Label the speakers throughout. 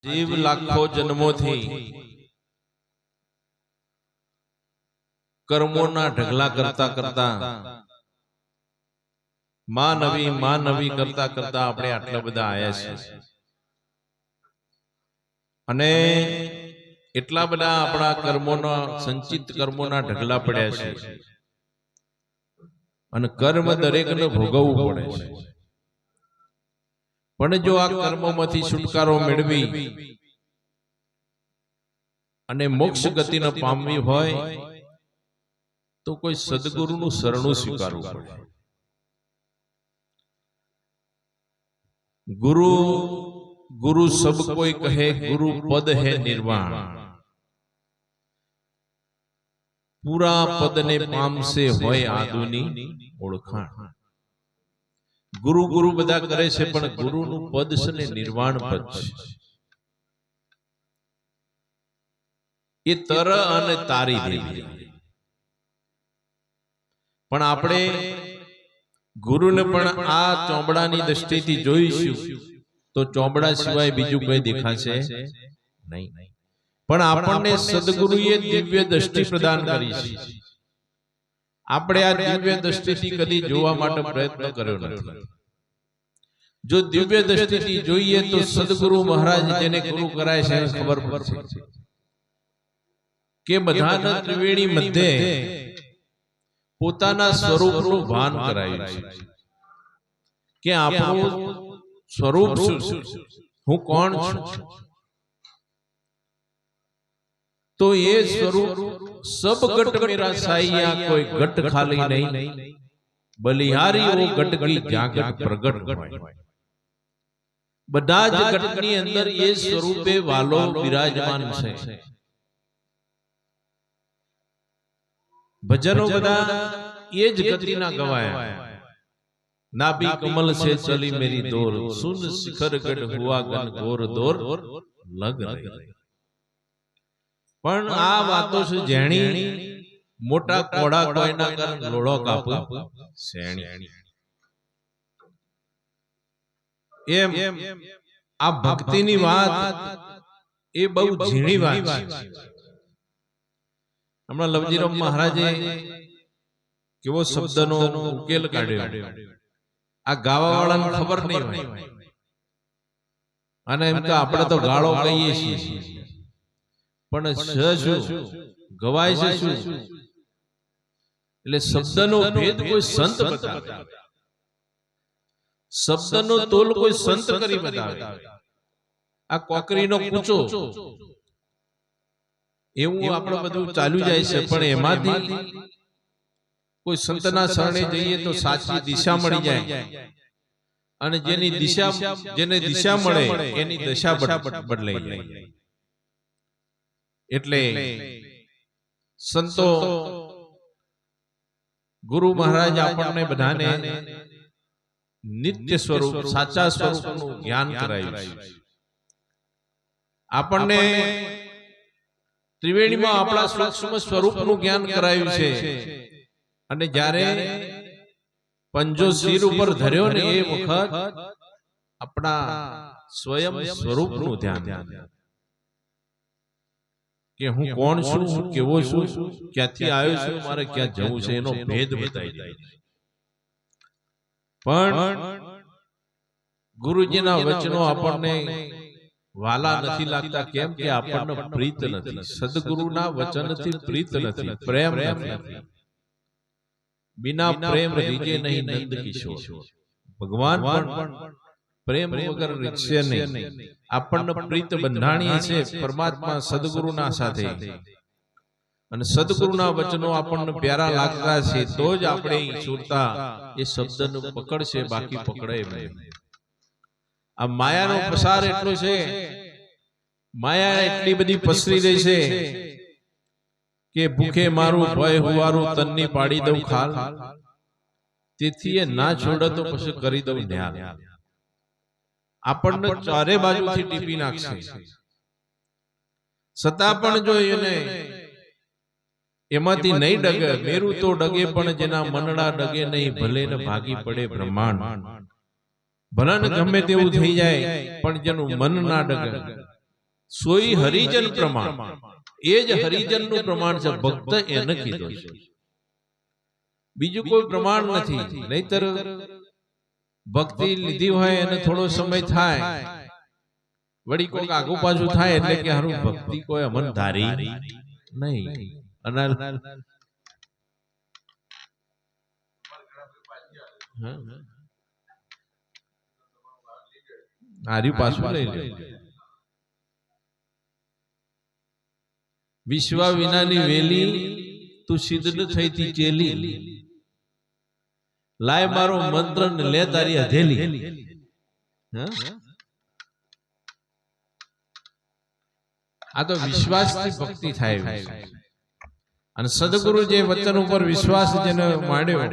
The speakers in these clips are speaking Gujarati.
Speaker 1: જીવ લાખો જન્મોથી કર્મોના ઢગલા કરતા કરતા માં નવી કરતા કરતા આપણે આટલા બધા આયા છીએ અને એટલા બધા આપણા કર્મોના સંચિત કર્મોના ઢગલા પડ્યા છે અને કર્મ દરેકને ભોગવવું પડે છે. પણ જો આ કર્મોમાંથી છુટકારો મેળવી અને મોક્ષ ગતિને પામવી હોય તો કોઈ સદગુરુનું શરણું સ્વીકારવું પડે. ગુરુ ગુરુ સબ કોઈ કહે ગુરુ પદ હે નિર્વાણ, પૂરા પદને પામશે હોય આદુની ઓળખાણ. ગુરુ ગુરુ બધા કરે છે પણ ગુરુનું પદ છે ને નિર્વાણ પદ છે. એ તર અને તારી દેવી. પણ આપણે ગુરુને પણ આ ચોપડાની દ્રષ્ટિથી જોઈશું તો ચોપડા સિવાય બીજું કઈ દેખાશે નહીં. પણ આપણને સદગુરુએ દિવ્ય દ્રષ્ટિ પ્રદાન કરી છે. આપણે આ દિવ્ય દ્રષ્ટિથી કદી જોવા માટે પ્રયત્ન કર્યો નથી. જો દિવ્ય દ્રષ્ટિથી જોઈએ તો સદગુરુ મહારાજ જેને ગુરુ કરાય છે એને ખબર પડશે કે બધાના ત્રિવેણી મધ્યે પોતાના સ્વરૂપનું ભાન કરાયું છે કે આપણું સ્વરૂપ શું છે, હું કોણ છું. તો એ સ્વરૂપ સબ ગટ મેરા સાઈયા, કોઈ ગટ ખાલી નહીં, બલિહારી વો ગટ કી જાગટ પ્રગટ હોય. બધા જ ગટની અંદર એ સ્વરૂપે વાલો બિરાજમાન છે. ભજનો બધા એ જ ગતિના ગવાયા. નાભી કમલ સે ચલી મેરી દોર, સુન શિખર ગઢ હુઆ ગન ગોર દોર લગ રહી. પણ આ વાતો છે જેણી મોટા કોડા કોઈના કર લોડો કાપુ શેણી. એમ આ ભક્તિની વાત એ બહુ ઝીણી વાત છે. હમણાં લવજીરામ મહારાજે કેવો શબ્દનો ઉકેલ કાઢ્યો. આ ગાવા વાળાને ખબર નહીં હોય અને એમ કે આપણે તો ગાળો કહીએ છીએ પણ શું ગવાય છે શું? એટલે શબ્દનો ભેદ કોઈ સંત બતાવે, શબ્દનો તોલ કોઈ સંત કરી બતાવે. આ કોકરીનો કૂચો એવું આપણે બધું ચાલ્યું જાય છે પણ એમાંથી કોઈ સંતના શરણે જઈએ તો સાચી દિશા મળી જાય અને જેને દિશા મળે એની દશા બદલાઈ જાય. એટલે સંતો ગુરુ મહારાજ આપણને બધાને નિત્ય સ્વરૂપ સાચા સ્વરૂપનું જ્ઞાન કરાયું છે. આપણને ત્રિવેણીમાં આપણા સૂક્ષ્મ સ્વરૂપનું જ્ઞાન કરાયું છે અને જ્યારે પંજો શિર ઉપર ધર્યો ને એ વખત આપણા સ્વયં સ્વરૂપનું ધ્યાન કે હું કોણ છું, હું કેવો છું, ક્યાંથી આવ્યો છું, મારે ક્યાં જવું છે એનો ભેદ બતાવી જાય. પણ ગુરુજીના વચનો આપણને વાલા નથી લાગતા. કેમ કે આપણને પ્રીત નથી. સદગુરુના વચનથી પ્રીત નથી, પ્રેમ નથી. બિના પ્રેમ રીજે નહીં નંદ કિશોર. ભગવાન પણ પ્રેમ વગર રીતશે નહીં. આપણને પ્રીત બંધાણીએ છે પરમાત્મા સદગુરુના સાથે અને સદગુરુના વચનો આપણને પ્યારા લાગતા છે તો જ આપણે સુરતા એ શબ્દનું પકડશે, બાકી પકડાય નહીં. આ માયાનો પ્રસાર એટલો છે, માયા એટલી બધી પસરી રહી છે કે ભૂખે મારું ભય હુવારું તનની પાડી દઉં ખાલ, તેથી એ ના છોડે તો પછી કરી દઉં ન્યાલ. આપણને ચારે બાજુથી ટીપી નાખશે છતાં પણ જો એને એમાંથી નહીં ડગે. મેરું તો ડગે પણ જેના મનડા ડગે નહીં, ભલે ને ભાગી પડે બ્રહ્માંડ. ભલે ને ગમે તેવું થઈ જાય પણ જેનું મન ના ડગે સોઈ હરિજન પ્રમાણ, એ જ હરિજન નું પ્રમાણ છે. ભક્ત એને કીધો છે, બીજું કોઈ પ્રમાણ નથી. નહીતર ભક્તિ લીધી હોય એને થોડો સમય થાય, વળી કોઈક આગુ પાછું થાય એટલે કે હારું ભક્તિ કોઈ અમન ધારી નહીં. અને હાર્યું પાછું લઈ લે. વિશ્વા વિનાની વેલી તું સિદ્ધ થઈ તી ચેલી, લાય મારો મંત્ર ને લે તારી હથેલી. આ તો વિશ્વાસથી ભક્તિ થાય. અને સદગુરુ જે વચન ઉપર વિશ્વાસ જેને માંડ્યો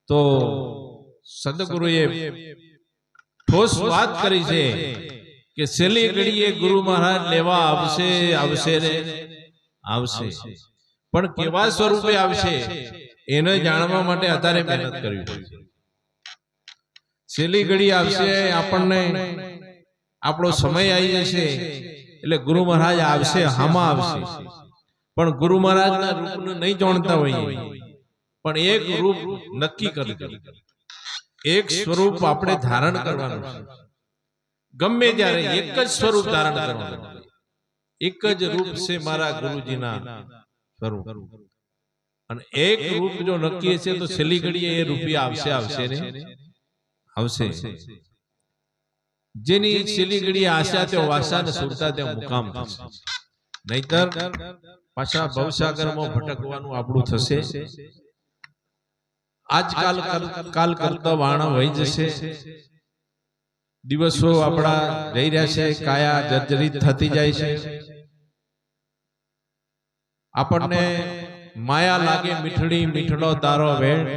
Speaker 1: તો સદગુરુએ ઠોસ વાત કરી છે કે છેલ્લી ઘડીએ ગુરુ મહારાજ લેવા આવશે, આવશે રે આવશે, પણ કેવા સ્વરૂપે આવશે એને જાણવા માટે અત્યારે મહેનત કરવી પડશે. છેલ્લી ઘડી આવશે, આપણને આપણો સમય આવી જશે એટલે ગુરુ મહારાજ આવશે, હામાં આવશે. પણ ગુરુ મહારાજના રૂપને નહીં જાણતા હોઈએ, પણ એક રૂપ નક્કી કરી, એક સ્વરૂપ આપણે ધારણ કરવાનું છે. ગમે ત્યારે એક જ સ્વરૂપ ધારણ કરવાનું, એક જ રૂપ છે મારા ગુરુજીના સ્વરૂપ. અને એક રૂપ જો નક્કી છે તો છેલ્લી ઘડીએ એ રૂપિયા આવશે, આવશે ને આવશે. જેની છેલ્લી ઘડીએ આશા તે વાસા ને સુરતા તે મુકામ થશે. નહીતર પાછા ભવસાગરમાં ભટકવાનું આપણું થશે. આજકાલ કાલ કરતા વાણા વહી જશે. દિવસો આપણા રહી રહ્યા છે, કાયા જર્જરિત થતી જાય છે. આપણને માયા લાગે મીઠડી, મીઠડો તારો વેણ,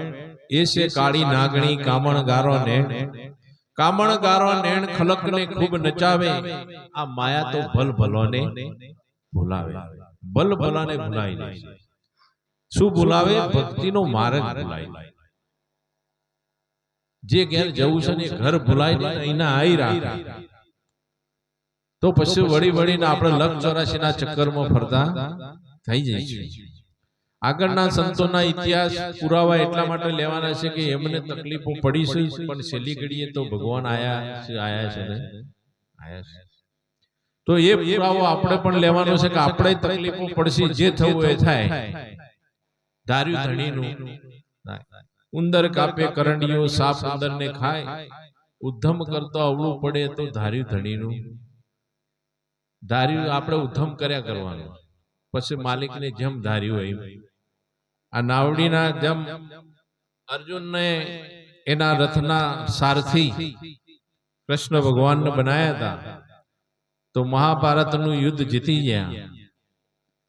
Speaker 1: એ છે કાળી નાગણી કામણ ગારો નેણ. કામણ ગારો નેણ ખલક ને ખૂબ નચાવે, આ માયા તો ભલ ભલોને ભૂલાવે. ભલ ભલાને ભૂલાઈ નહીં. શું ભૂલાવે? ભક્તિનો માર્ગ ભૂલાઈ. જે ઘેર જવું છે ને ઘર ભૂલાય એના આઈ રાખે તો પછી વળી વળીને આપણે લખ 84 ના ચક્કરમાં ફરતા થઈ જાય છે. આગળના સંતોના ઇતિહાસ પુરાવા એટલા માટે લેવાના છે કે એમને તકલીફો પડી છે, પણ છેલ્લી ઘડીએ તો ભગવાન આયા છે ને આયા છે. તો એ પુરાવો આપણે પણ લેવાનો છે કે આપણે તકલીફો પડશે, જે થવું એ થાય. ધાર્યું ધણીનું ઉંદર કાપે કરંડિયો, સાપ ઉંદર ને ખાય, ઉદ્ધમ કરતો અવળું પડે તો ધાર્યું ધણીનું. ધાર્યું આપણે ઉદ્ધમ કર્યા કરવાનું, પછી માલિકને જેમ ધાર્યું એમ. આ નાવડીના જેમ અર્જુનને એના રથના સારથી કૃષ્ણ ભગવાનને બનાયા હતા તો મહાભારતનું યુદ્ધ જીતી ગયા.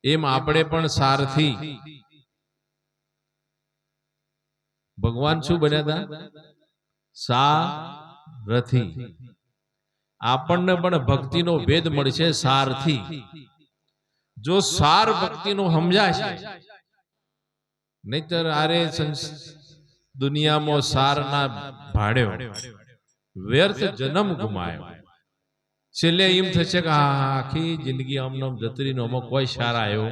Speaker 1: એમ આપણે પણ સારથી ભગવાન શું બન્યા હતા? સારથી. આપણને પણ ભક્તિનો ભેદ મળશે સારથી. જો સાર ભક્તિનો સમજાશે, નહીતર આરે દુનિયામાં સારના ભાડ્યો વ્યર્થ જન્મ ગુમાયો. છેલ્લે એમ થશે કે આખી જિંદગી આમ જતરી નો કોઈ સાર આવ્યો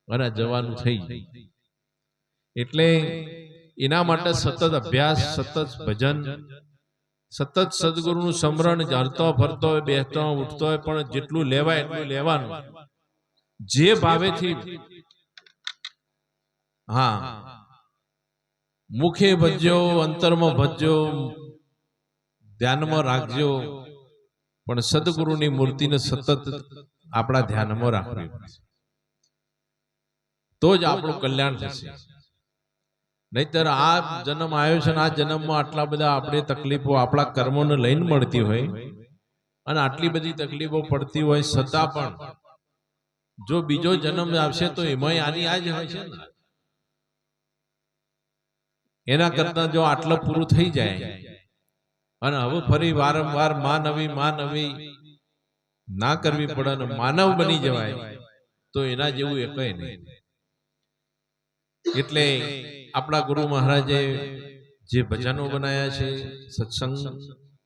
Speaker 1: અને જવાનું થઈ જાય. એટલે એના માટે સતત અભ્યાસ, સતત ભજન, સતત સદગુરુનું સ્મરણ, હરતો ફરતો હોય, બેસતો ઉઠતો હોય, પણ જેટલું લેવાય એટલું લેવાનું. જે ભાવેથી હા મુખે ભજ્યો, અંતરમાં ભજ્યો, ધ્યાનમાં રાખજો, પણ સદગુરુની મૂર્તિને સતત આપણા ધ્યાનમાં રાખવી પડશે. તો જ આપણું કલ્યાણ થશે. નહીતર આ જન્મ આવ્યો છે ને આ જન્મમાં આટલા બધા આપણે તકલીફો આપણા કર્મોને લઈને મળતી હોય અને આટલી બધી તકલીફો પડતી હોય છતાં પણ જો બીજો જન્મ આવશે તો એમાંય આની આ જ હોય છે ને. એના કરતા જો આટલું પૂરું થઈ જાય અને હવે ફરી વારંવાર માં નવી ના કરવી પડે ને માનવ બની જવાય તો એના જેવું એ કઈ નહીં. એટલે આપણા ગુરુ મહારાજે જે ભજનો બનાયા છે, સત્સંગ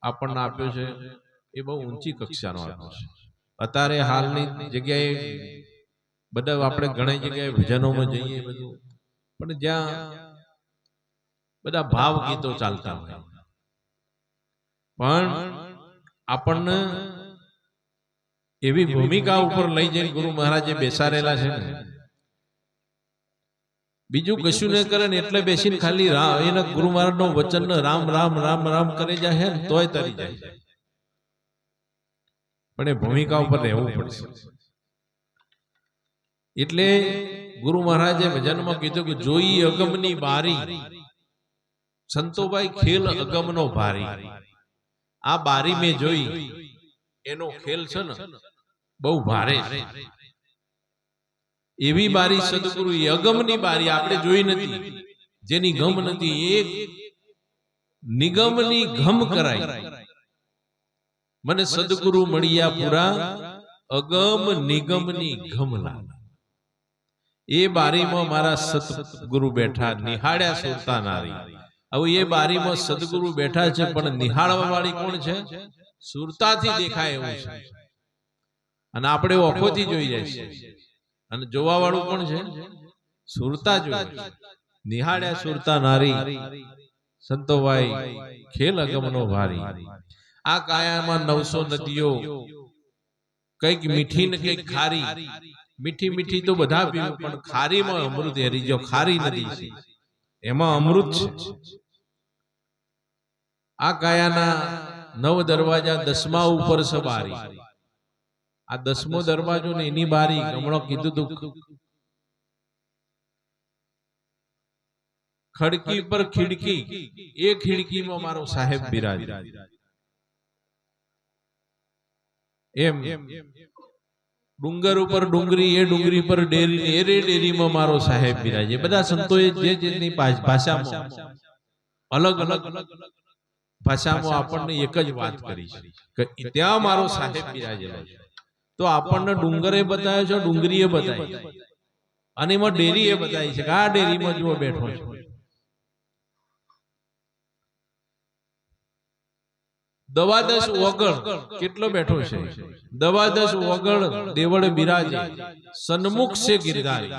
Speaker 1: આપણને આપ્યો છે, એ બહુ ઊંચી કક્ષાનો આત્મા છે. અત્યારે હાલની જગ્યાએ બધા આપણે ઘણી જગ્યાએ ભજનોમાં જઈએ બધું, પણ જ્યાં બધા ભાવ ગીતો ચાલતા હોય, પણ આપણને એવી ભૂમિકા ઉપર લઈ જઈને ગુરુ મહારાજે બેસાડેલા છે ને, બીજું કશું ન કરે ને એટલે બેસીને ખાલી એના ગુરુ મહારાજ નો વચન રામ રામ રામ રામ કરી જાય ને તોય તરી જાય, પણ એ ભૂમિકા ઉપર રહેવું પડશે. એટલે ગુરુ મહારાજે ભજનમાં કીધું કે જોઈ અગમની બારી, સંતોભાઈ ખેલ અગમનો ભારી. આ બારી મેં જોઈ, એનો ખેલ છે ને બહુ ભારે છે. એવી બારી સદગુરુ, અગમની બારી આપણે જોઈ નથી, જેની ગમ નથી, એક નિગમની ગમ કરાઈ. મને સદગુરુ મળ્યા પુરા, અગમ નિગમની ગમલા. એ બારીમાં મારા સદગુરુ બેઠા, નિહાળ્યા સુરતા નારી. હવે એ બારીમાં સદગુરુ બેઠા છે, પણ નિહાળવા વાળી કોણ છે? સુરતાથી દેખાય એવું છે, અને આપણે ઓખોથી જોઈ જાય છે. અને જોવા વાળું કોણ છે? સુરતા જોઈ. નિહાળ્યા સુરતા નારી, સંતોભાઈ ખેલ અગમનો ભારી. આ કાયામાં 900 નદીઓ, કઈક મીઠી ને કઈક ખારી. મીઠી મીઠી તો બધા પીવું, પણ ખારીમાં અમૃત હેરી ગયો. ખારી નદી છે, એમાં અમૃત છે. આ કાયાના 9 દરવાજા, 10મા ઉપર છે બારી. આ 10મો દરવાજો ને એની બારી હમણાં કીધું તું, ખડકી પર ખીડકી, એ ખીડકીમાં મારો સાહેબ બિરાજ. એમ ડુંગર ઉપર ડુંગરી, એ ડુંગરી પર ડેરી, એ ડેરીમાં મારો સાહેબ બિરાજે. બધા સંતોએ જે જેની ભાષામાં અલગ અલગ ભાષામાં આપણને એક જ વાત કરી છે કે ત્યાં મારો સાહેબ બિરાજેલો છે. તો આપણને ડુંગરે બતાવ્યો છે, ડુંગરીએ બતાવી, અને એમાં ડેરીએ બતાવી છે કે આ ડેરીમાં જુઓ બેઠો છે. દવાદશ ઓગળ કેટલો બેઠો છે? દવાદશ ઓગળ દેવળ બિરાજે, સન્મુખ છે ગિરધારી.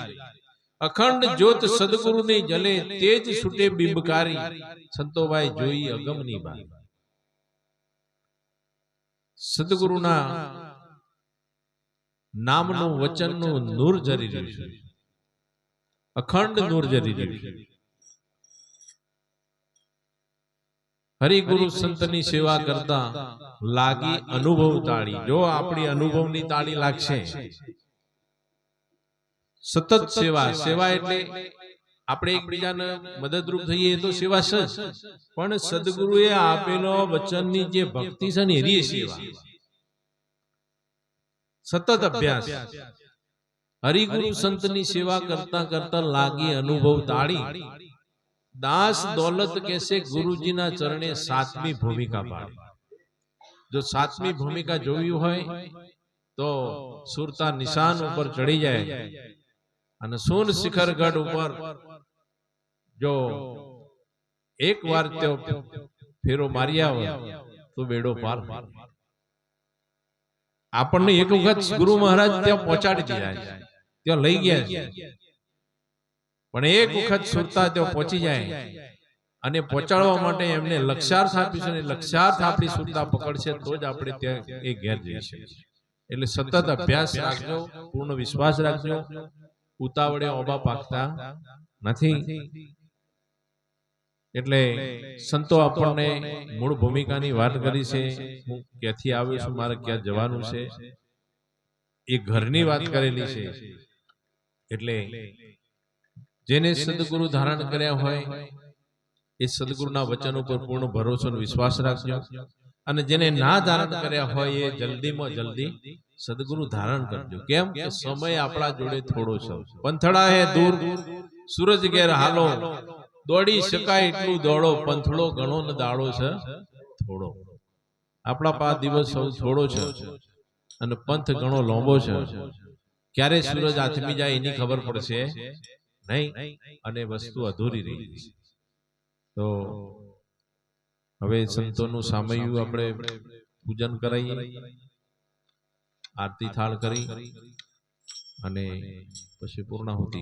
Speaker 1: અખંડ જ્યોત સદગુરુની જલે, તેજ છૂટે બિંબકારી. સંતોભાઈ જોઈ અગમની બારી. સદગુરુના નામનું વચનનું નૂર જરી રહ્યું છે, અખંડ નૂર જરી રહ્યું છે. હરિગુરુ સંતની સેવા કરતા લાગી અનુભવ તાળી. જો આપણી અનુભવની તાળી લાગશે, સતત સેવા. સેવા એટલે આપણે એકબીજાને મદદરૂપ થઈએ તો સેવા છે, પણ સદગુરુએ આપેલો વચનની જે ભક્તિ છે ને એની સેવા. સતત અભ્યાસ. હરિગુરુ સંતની સેવા કરતા કરતા લાગી અનુભવ તાળી. દાસ દોલત કેસે ગુરુજીના ચરણે 7મી ભૂમિકા પાડી. જો 7મી ભૂમિકા જોવી હોય તો સુરતા નિશાન ઉપર ચડી જાય અને સોન શિખરગઢ ઉપર જો એક વાર તેઓ ફેરો માર્યા હોય તો બેડો પાર. આપણને એક વખત ગુરુ મહારાજ ત્યાં પહોંચાડી દીધા છે, ત્યાં લઈ ગયા છે, પણ એક વખત સુરતા ત્યાં પહોંચી જાય અને પહોંચાડવા માટે એમને લક્ષ્યાર્થ આપ્યું છે, ને લક્ષ્યાર્થ આપણી સુરતા પકડશે તો જ આપણે ત્યાં એ ઘેર જઈ શકીએ. એટલે સતત અભ્યાસ રાખજો, પૂર્ણ વિશ્વાસ રાખજો. ઉતાવળે ઓબા પાકતા નથી. એટલે સંતો આપણને મૂળ ભૂમિકાની વાત કરી છે. હું ક્યાંથી આવ્યો છું, મારે ક્યાં જવાનું છે, એ ઘરની વાત કરેલી છે. એટલે જેને સદગુરુ ધારણ કર્યા હોય એ સદગુરુના વચન ઉપર પૂર્ણ ભરોસો અને વિશ્વાસ રાખજો. અને જેને ના ધારણ કર્યા હોય એ જલ્દીમાં જલ્દી સદગુરુ ધારણ કરજો. કેમ કે સમય આપણા જોડે થોડો છે. પંથડા હે દૂર, સૂરજ ઘેર હાલો, દોડી શકાય એટલું દોડો, પંથડો ઘણો ને દાડો છે થોડો. આપણા પાંચ દિવસ થોડો છે અને પંથ ઘણો લાંબો છે. ક્યારે સૂરજ આથમી જાય એની ખબર પડશે નહીં, અને વસ્તુ અધૂરી રહી છે. તો હવે સંતોનું સામયિક આપણે પૂજન કરાવીએ, આરતી થાળ કરી અને પછી પૂર્ણાહુતિ